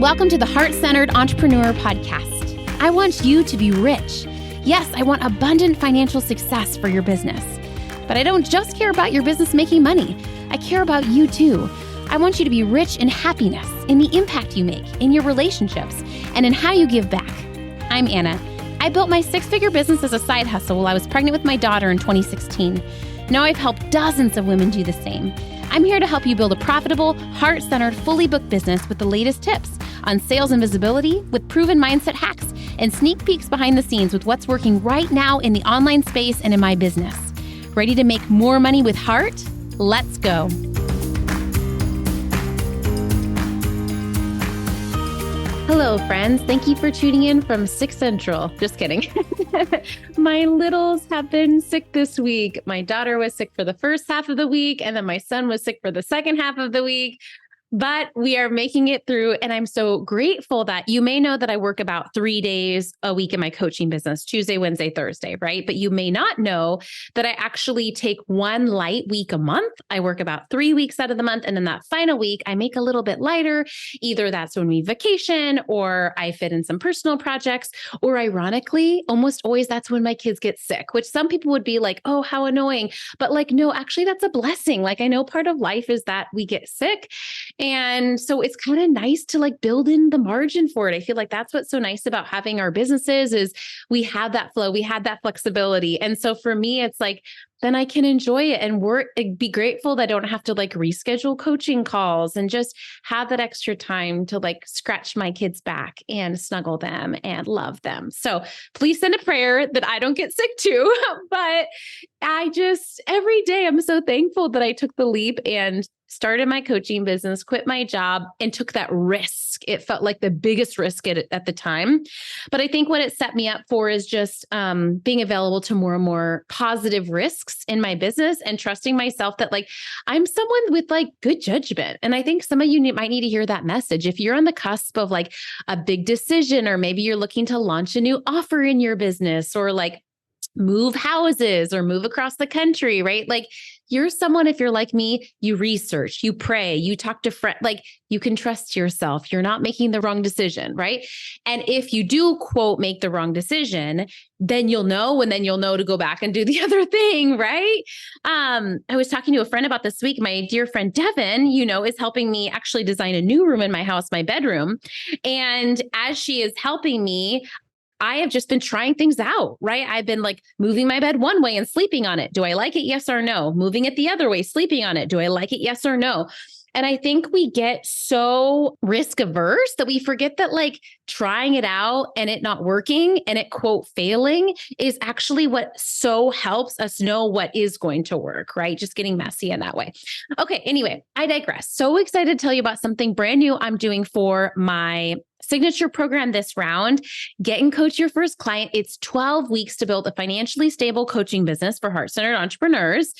welcome to the Heart-Centered Entrepreneur Podcast. I want you to be rich. Yes, I want abundant financial success for your business. But I don't just care about your business making money. I care about you too. I want you to be rich in happiness, in the impact you make, in your relationships, and in how you give back. I'm Anna. I built my six-figure business as a side hustle while I was pregnant with my daughter in 2016. Now I've helped dozens of women do the same. I'm here to help you build a profitable, heart-centered, fully booked business with the latest tips on sales and visibility, with proven mindset hacks, and sneak peeks behind the scenes with what's working right now in the online space and in my business. Ready to make more money with heart? Let's go. Hello, friends. Thank you for tuning in from 6 Central. Just kidding. My littles have been sick this week. My daughter was sick for the first half of the week, and then my son was sick for the second half of the week. But we are making it through, and I'm so grateful that you may know that I work about 3 days a week in my coaching business, Tuesday, Wednesday, Thursday, right? But you may not know that I actually take one light week a month. I work about 3 weeks out of the month, and then that final week, I make a little bit lighter. Either that's when we vacation, or I fit in some personal projects, or ironically, almost always that's when my kids get sick, which some people would be like, oh, how annoying. But like, no, actually, that's a blessing. Like, I know part of life is that we get sick. And so it's kind of nice to like build in the margin for it. I feel like that's what's so nice about having our businesses is we have that flow, we have that flexibility. And so for me, it's like, then I can enjoy it and be grateful that I don't have to like reschedule coaching calls and just have that extra time to like scratch my kids back and snuggle them and love them. So please send a prayer that I don't get sick too. But every day I'm so thankful that I took the leap and started my coaching business, quit my job, and took that risk. It felt like the biggest risk at the time. But I think what it set me up for is just being available to more and more positive risks in my business and trusting myself that like I'm someone with like good judgment. And I think some of you might need to hear that message. If you're on the cusp of like a big decision, or maybe you're looking to launch a new offer in your business, or like move houses or move across the country, right? Like you're someone, if you're like me, you research, you pray, you talk to friends, like you can trust yourself. You're not making the wrong decision, right? And if you do quote, make the wrong decision, then you'll know, and then you'll know to go back and do the other thing, right? I was talking to a friend about this week. My dear friend, Devin, is helping me actually design a new room in my house, my bedroom. And as she is helping me, I have just been trying things out, right? I've been like moving my bed one way and sleeping on it. Do I like it? Yes or no? Moving it the other way, sleeping on it. Do I like it? Yes or no? And I think we get so risk averse that we forget that like trying it out and it not working and it quote failing is actually what so helps us know what is going to work, right? Just getting messy in that way. Okay. Anyway, I digress. So excited to tell you about something brand new I'm doing for my signature program this round. Get and coach your first client. It's 12 weeks to build a financially stable coaching business for heart-centered entrepreneurs.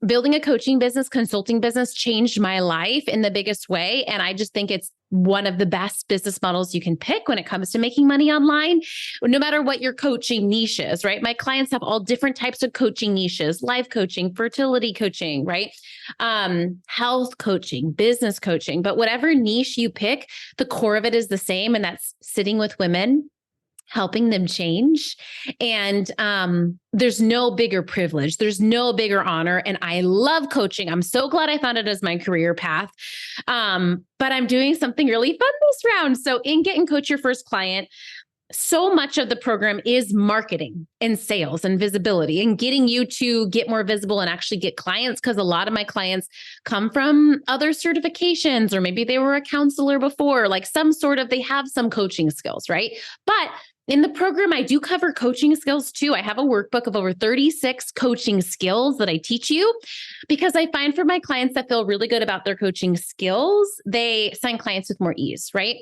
Building a coaching business, consulting business changed my life in the biggest way. And I just think it's one of the best business models you can pick when it comes to making money online, no matter what your coaching niche is, right? My clients have all different types of coaching niches: life coaching, fertility coaching, right? Health coaching, business coaching, but whatever niche you pick, the core of it is the same. And that's sitting with women, helping them change. And there's no bigger privilege. There's no bigger honor. And I love coaching. I'm so glad I found it as my career path. But I'm doing something really fun this round. So in Get and Coach Your First Client, so much of the program is marketing and sales and visibility and getting you to get more visible and actually get clients. Because a lot of my clients come from other certifications, or maybe they were a counselor before, like they have some coaching skills, right? But in the program, I do cover coaching skills too. I have a workbook of over 36 coaching skills that I teach you, because I find for my clients that feel really good about their coaching skills, they sign clients with more ease, right?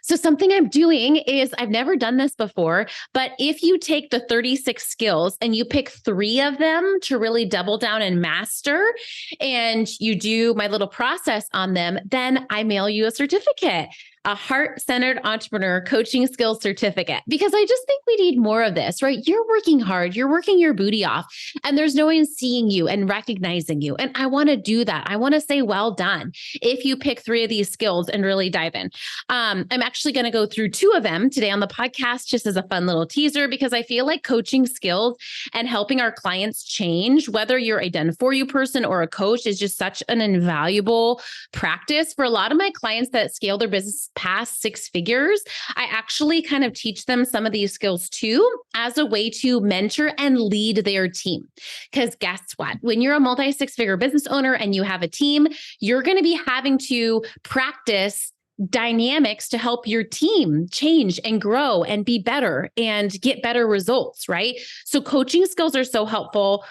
So something I'm doing is, I've never done this before, but if you take the 36 skills and you pick 3 of them to really double down and master, and you do my little process on them, then I mail you a certificate. a heart-centered entrepreneur coaching skills certificate, because I just think we need more of this, right? You're working hard, you're working your booty off, and there's no one seeing you and recognizing you. And I want to do that. I want to say, well done, if you pick 3 of these skills and really dive in. I'm actually going to go through 2 of them today on the podcast, just as a fun little teaser, because I feel like coaching skills and helping our clients change, whether you're a done for you person or a coach, is just such an invaluable practice. For a lot of my clients that scale their business past 6 figures, I actually kind of teach them some of these skills too, as a way to mentor and lead their team. Because guess what? When you're a multi 6-figure business owner and you have a team, you're going to be having to practice dynamics to help your team change and grow and be better and get better results, right? So coaching skills are so helpful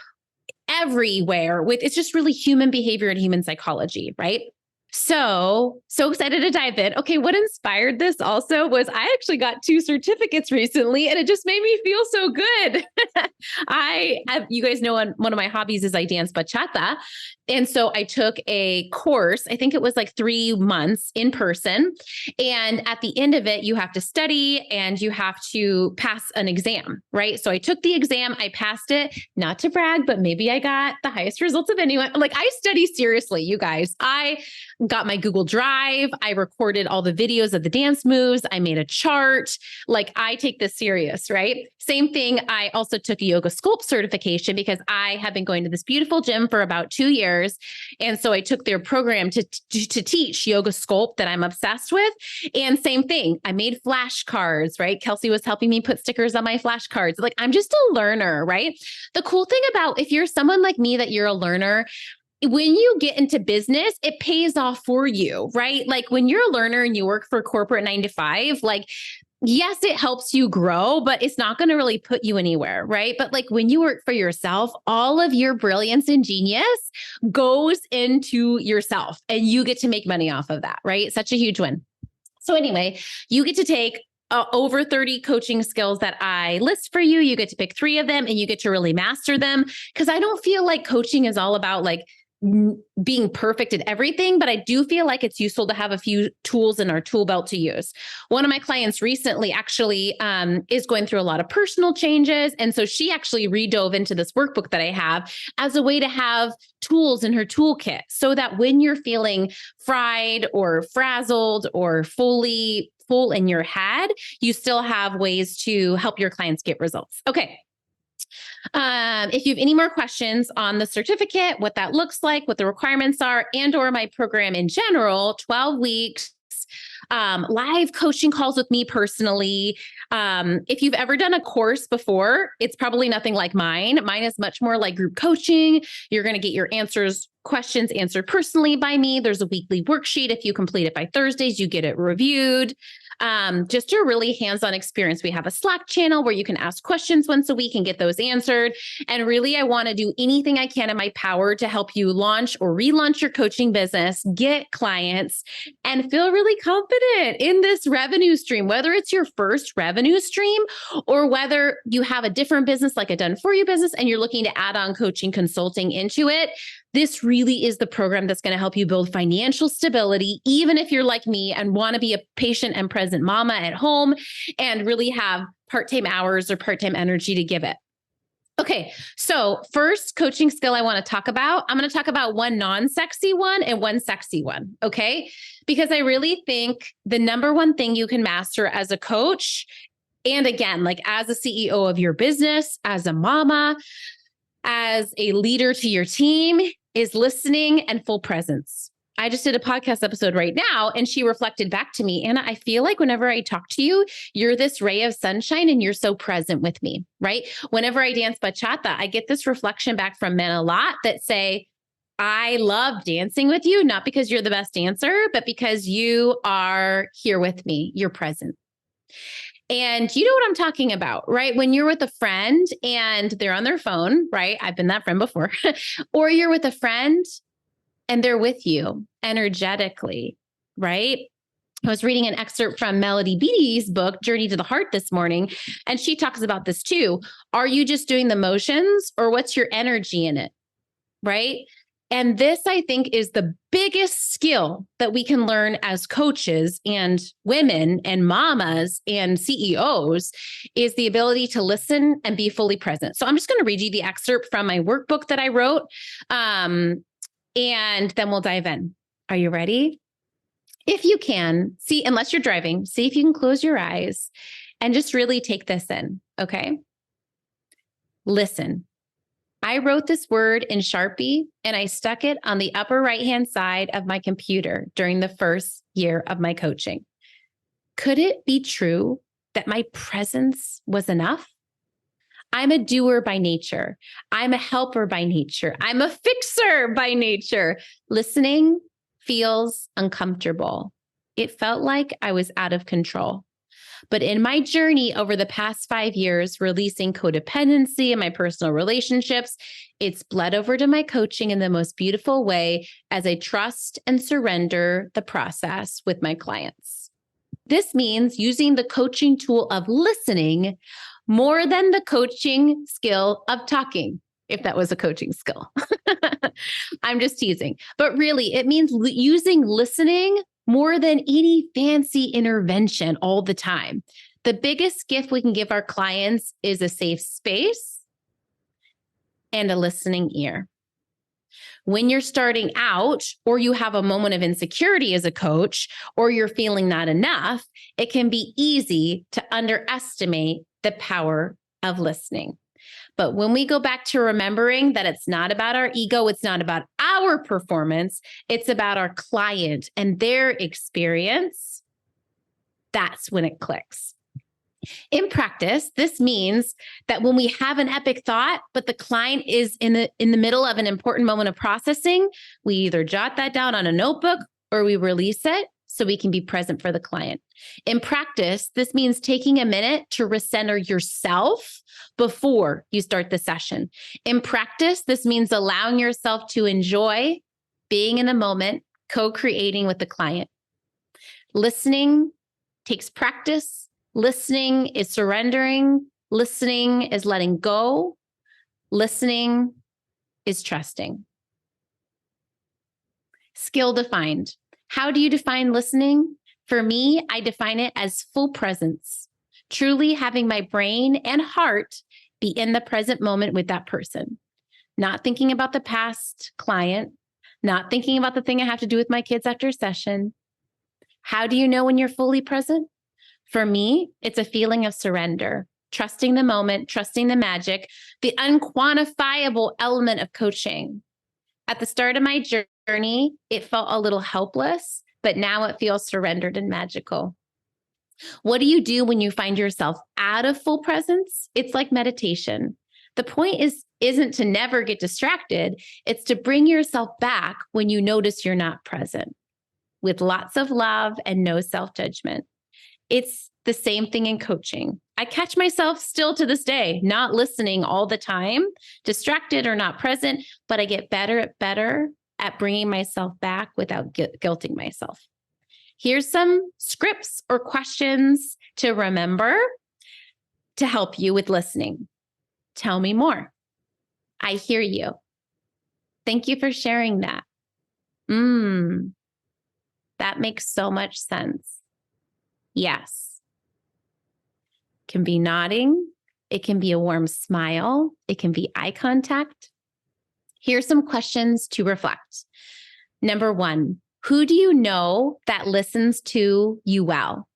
everywhere. It's just really human behavior and human psychology, right? So excited to dive in. Okay, what inspired this also was I actually got 2 certificates recently, and it just made me feel so good. You guys know, one of my hobbies is I dance bachata. And so I took a course, I think it was like 3 months in person. And at the end of it, you have to study and you have to pass an exam, right? So I took the exam, I passed it, not to brag, but maybe I got the highest results of anyone. Like, I study seriously, you guys. I got my Google Drive. I recorded all the videos of the dance moves. I made a chart. Like, I take this serious, right? Same thing. I also took a yoga sculpt certification because I have been going to this beautiful gym for about 2 years. And so I took their program to teach yoga sculpt that I'm obsessed with. And same thing, I made flashcards, right? Kelsey was helping me put stickers on my flashcards. Like, I'm just a learner, right? The cool thing about, if you're someone like me, that you're a learner, when you get into business, it pays off for you, right? Like, when you're a learner and you work for a corporate 9 to 5, like, yes, it helps you grow, but it's not going to really put you anywhere, right? But like, when you work for yourself, all of your brilliance and genius goes into yourself and you get to make money off of that, right? Such a huge win. So anyway, you get to take over 30 coaching skills that I list for you. You get to pick 3 of them and you get to really master them, because I don't feel like coaching is all about like being perfect at everything, but I do feel like it's useful to have a few tools in our tool belt to use. One of my clients recently actually is going through a lot of personal changes. And so she actually redove into this workbook that I have as a way to have tools in her toolkit, so that when you're feeling fried or frazzled or fully full in your head, you still have ways to help your clients get results. Okay. If you have any more questions on the certificate, what that looks like, what the requirements are, and or my program in general, 12 weeks, live coaching calls with me personally. If you've ever done a course before, it's probably nothing like mine. Mine is much more like group coaching. You're going to get your questions answered personally by me. There's a weekly worksheet. If you complete it by Thursdays, you get it reviewed. Just a really hands-on experience. We have a Slack channel where you can ask questions once a week and get those answered. And really, I want to do anything I can in my power to help you launch or relaunch your coaching business, get clients, and feel really confident in this revenue stream, whether it's your first revenue stream or whether you have a different business, like a done for you business, and you're looking to add on coaching consulting into it. This really is the program that's going to help you build financial stability, even if you're like me and want to be a patient and present mama at home and really have part-time hours or part-time energy to give it. Okay, so first coaching skill I want to talk about, I'm going to talk about one non-sexy one and one sexy one, okay? Because I really think the number one thing you can master as a coach, and again, like as a CEO of your business, as a mama, as a leader to your team, is listening and full presence. I just did a podcast episode right now, and she reflected back to me, Anna, I feel like whenever I talk to you, you're this ray of sunshine and you're so present with me, right? Whenever I dance bachata, I get this reflection back from men a lot that say, I love dancing with you, not because you're the best dancer, but because you are here with me, you're present. And you know what I'm talking about, right? When you're with a friend and they're on their phone, right? I've been that friend before. Or you're with a friend and they're with you energetically, right? I was reading an excerpt from Melody Beattie's book, Journey to the Heart, this morning, and she talks about this too. Are you just doing the motions, or what's your energy in it, right? And this, I think, is the biggest skill that we can learn as coaches and women and mamas and CEOs is the ability to listen and be fully present. So I'm just going to read you the excerpt from my workbook that I wrote, and then we'll dive in. Are you ready? If you can, see, unless you're driving, see if you can close your eyes and just really take this in, okay? Listen. I wrote this word in Sharpie and I stuck it on the upper right-hand side of my computer during the first year of my coaching. Could it be true that my presence was enough? I'm a doer by nature. I'm a helper by nature. I'm a fixer by nature. Listening feels uncomfortable. It felt like I was out of control. But in my journey over the past 5 years, releasing codependency in my personal relationships, it's bled over to my coaching in the most beautiful way as I trust and surrender the process with my clients. This means using the coaching tool of listening more than the coaching skill of talking, if that was a coaching skill. I'm just teasing. But really, it means using listening more than any fancy intervention all the time. The biggest gift we can give our clients is a safe space and a listening ear. When you're starting out, or you have a moment of insecurity as a coach, or you're feeling not enough, it can be easy to underestimate the power of listening. But when we go back to remembering that it's not about our ego, it's not about our performance, it's about our client and their experience, that's when it clicks. In practice, this means that when we have an epic thought, but the client is in the middle of an important moment of processing, we either jot that down on a notebook or we release it so we can be present for the client. In practice, this means taking a minute to recenter yourself before you start the session. In practice, this means allowing yourself to enjoy being in the moment, co-creating with the client. Listening takes practice. Listening is surrendering. Listening is letting go. Listening is trusting. Skill defined. How do you define listening? For me, I define it as full presence, truly having my brain and heart be in the present moment with that person, not thinking about the past client, not thinking about the thing I have to do with my kids after session. How do you know when you're fully present? For me, it's a feeling of surrender, trusting the moment, trusting the magic, the unquantifiable element of coaching. At the start of my journey, it felt a little helpless, but now it feels surrendered and magical. What do you do when you find yourself out of full presence? It's like meditation. The point isn't to never get distracted. It's to bring yourself back when you notice you're not present, with lots of love and no self-judgment. It's the same thing in coaching. I catch myself still to this day, not listening all the time, distracted or not present, but I get better at bringing myself back without guilting myself. Here's some scripts or questions to remember to help you with listening. Tell me more. I hear you. Thank you for sharing that. That makes so much sense. Yes. Can be nodding. It can be a warm smile. It can be eye contact. Here's some questions to reflect. Number 1, who do you know that listens to you well?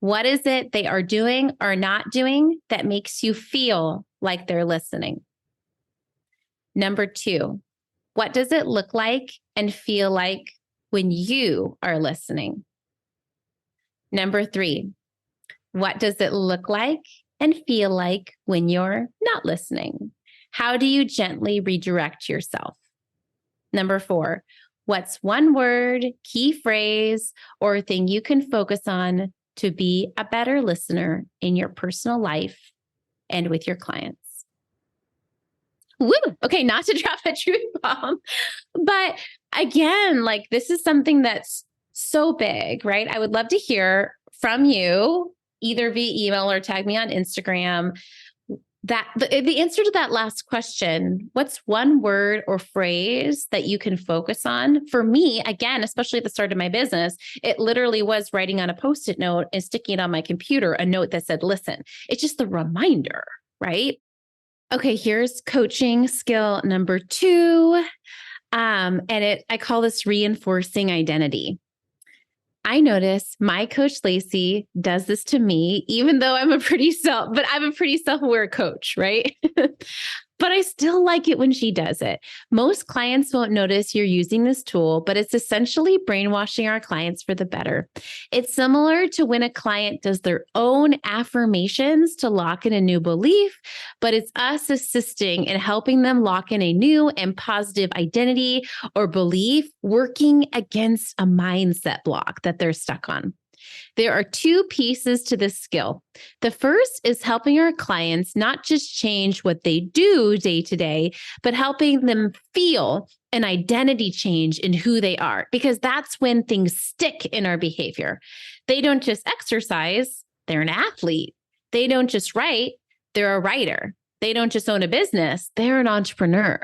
What is it they are doing or not doing that makes you feel like they're listening? Number 2, what does it look like and feel like when you are listening? Number 3, what does it look like and feel like when you're not listening? How do you gently redirect yourself? Number 4, what's one word, key phrase, or thing you can focus on to be a better listener in your personal life and with your clients? Woo! Okay, not to drop a truth bomb, but again, like this is something that's so big, right? I would love to hear from you, either via email or tag me on Instagram. The answer to that last question, what's one word or phrase that you can focus on? For me, again, especially at the start of my business, it literally was writing on a Post-it note and sticking it on my computer, a note that said, listen. It's just the reminder, right? Okay, here's coaching skill number 2. I call this reinforcing identity. I notice my coach Lacey does this to me, even though I'm a pretty self-aware coach, right? But I still like it when she does it. Most clients won't notice you're using this tool, but it's essentially brainwashing our clients for the better. It's similar to when a client does their own affirmations to lock in a new belief, but it's us assisting in helping them lock in a new and positive identity or belief, working against a mindset block that they're stuck on. There are 2 pieces to this skill. The first is helping our clients not just change what they do day to day, but helping them feel an identity change in who they are, because that's when things stick in our behavior. They don't just exercise, they're an athlete. They don't just write, they're a writer. They don't just own a business, they're an entrepreneur.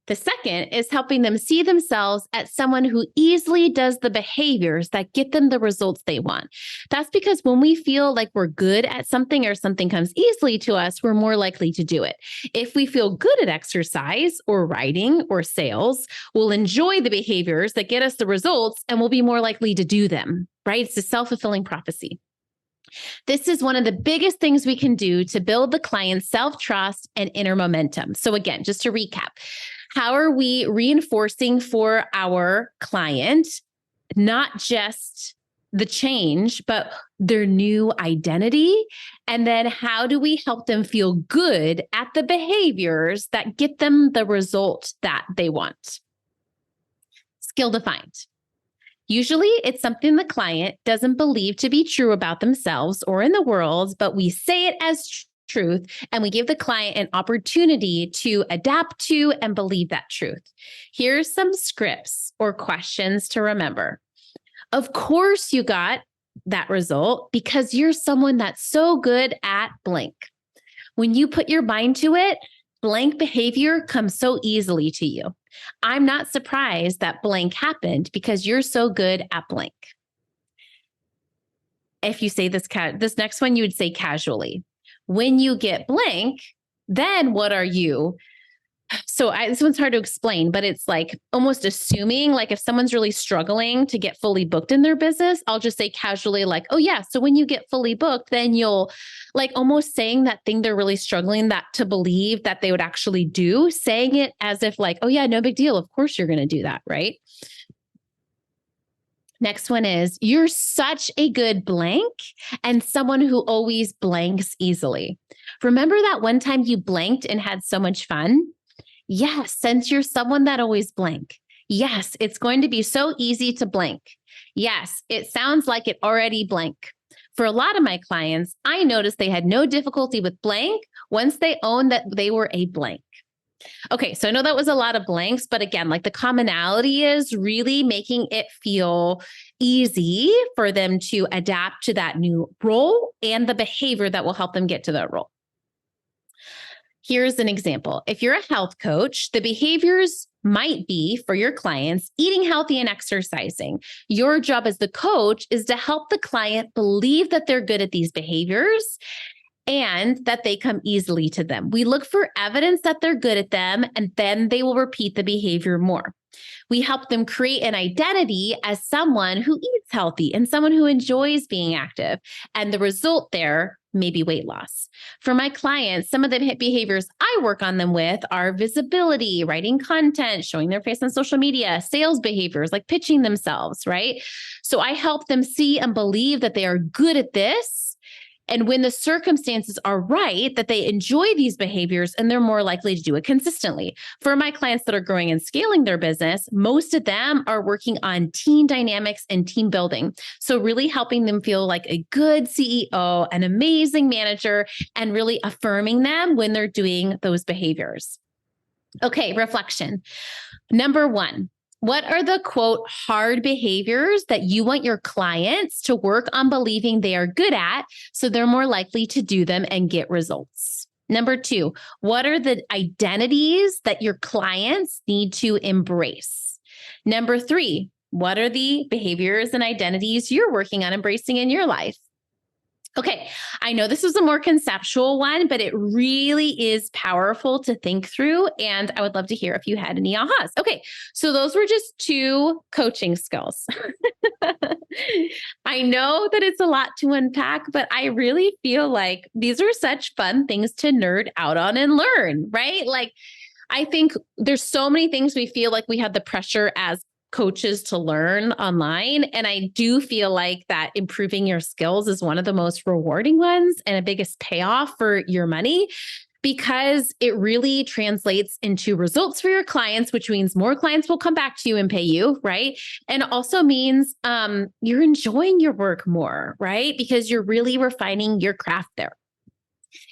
The second is helping them see themselves as someone who easily does the behaviors that get them the results they want. That's because when we feel like we're good at something or something comes easily to us, we're more likely to do it. If we feel good at exercise or writing or sales, we'll enjoy the behaviors that get us the results and we'll be more likely to do them, right? It's a self-fulfilling prophecy. This is one of the biggest things we can do to build the client's self-trust and inner momentum. So again, just to recap, how are we reinforcing for our client, not just the change, but their new identity? And then how do we help them feel good at the behaviors that get them the result that they want? Skill defined. Usually it's something the client doesn't believe to be true about themselves or in the world, but we say it as truth, and we give the client an opportunity to adapt to and believe that truth. Here's some scripts or questions to remember. Of course, you got that result because you're someone that's so good at blank. When you put your mind to it, blank behavior comes so easily to you. I'm not surprised that blank happened because you're so good at blank. If you say this next one, you would say casually. When you get blank, then what are you? So this one's hard to explain, but it's like almost assuming, like if someone's really struggling to get fully booked in their business, I'll just say casually like, oh yeah, so when you get fully booked, then you'll, like almost saying that thing they're really struggling that to believe that they would actually do, saying it as if like, oh yeah, no big deal. Of course you're going to do that, right? Next one is, you're such a good blank and someone who always blanks easily. Remember that one time you blanked and had so much fun? Yes, since you're someone that always blank. Yes, it's going to be so easy to blank. Yes, it sounds like it already blank. For a lot of my clients, I noticed they had no difficulty with blank once they owned that they were a blank. Okay, so I know that was a lot of blanks, but again, like the commonality is really making it feel easy for them to adapt to that new role and the behavior that will help them get to that role. Here's an example. If you're a health coach, the behaviors might be for your clients eating healthy and exercising. Your job as the coach is to help the client believe that they're good at these behaviors and that they come easily to them. We look for evidence that they're good at them, and then they will repeat the behavior more. We help them create an identity as someone who eats healthy and someone who enjoys being active. And the result there may be weight loss. For my clients, some of the behaviors I work on them with are visibility, writing content, showing their face on social media, sales behaviors like pitching themselves, right? So I help them see and believe that they are good at this. And when the circumstances are right, that they enjoy these behaviors and they're more likely to do it consistently. For my clients that are growing and scaling their business, most of them are working on team dynamics and team building. So really helping them feel like a good CEO, an amazing manager, and really affirming them when they're doing those behaviors. Okay, reflection. Number 1. What are the quote hard behaviors that you want your clients to work on believing they are good at so they're more likely to do them and get results? Number 2, what are the identities that your clients need to embrace? Number 3, what are the behaviors and identities you're working on embracing in your life? Okay, I know this is a more conceptual one, but it really is powerful to think through. And I would love to hear if you had any ahas. Okay, so those were just 2 coaching skills. I know that it's a lot to unpack, but I really feel like these are such fun things to nerd out on and learn, right? Like, I think there's so many things we feel like we have the pressure as coaches to learn online. And I do feel like that improving your skills is one of the most rewarding ones and a biggest payoff for your money, because it really translates into results for your clients, which means more clients will come back to you and pay you, right? And also means you're enjoying your work more, right? Because you're really refining your craft there.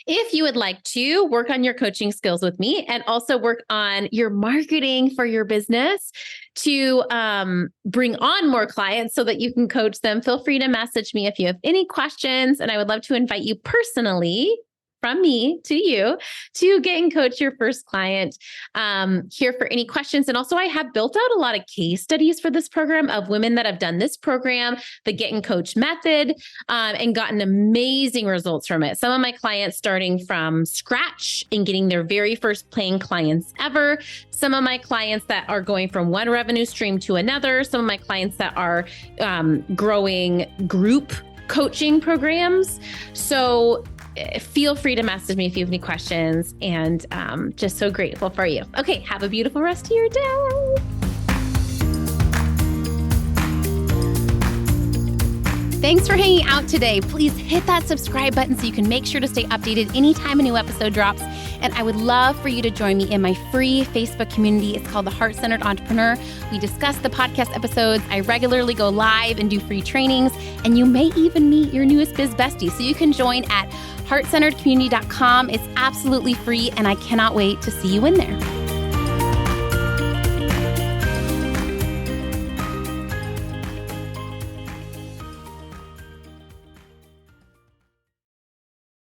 If you would like to work on your coaching skills with me and also work on your marketing for your business to bring on more clients so that you can coach them, feel free to message me if you have any questions. And I would love to invite you personally, from me to you, to get and coach your first client. Here for any questions. And also I have built out a lot of case studies for this program of women that have done this program, the Get and Coach method, and gotten amazing results from it. Some of my clients starting from scratch and getting their very first paying clients ever. Some of my clients that are going from one revenue stream to another. Some of my clients that are growing group coaching programs. So feel free to message me if you have any questions, and just so grateful for you. Okay, have a beautiful rest of your day. Thanks for hanging out today. Please hit that subscribe button so you can make sure to stay updated anytime a new episode drops. And I would love for you to join me in my free Facebook community. It's called The Heart-Centered Entrepreneur. We discuss the podcast episodes. I regularly go live and do free trainings. And you may even meet your newest biz bestie. So you can join at heartcenteredcommunity.com. It's absolutely free, and I cannot wait to see you in there.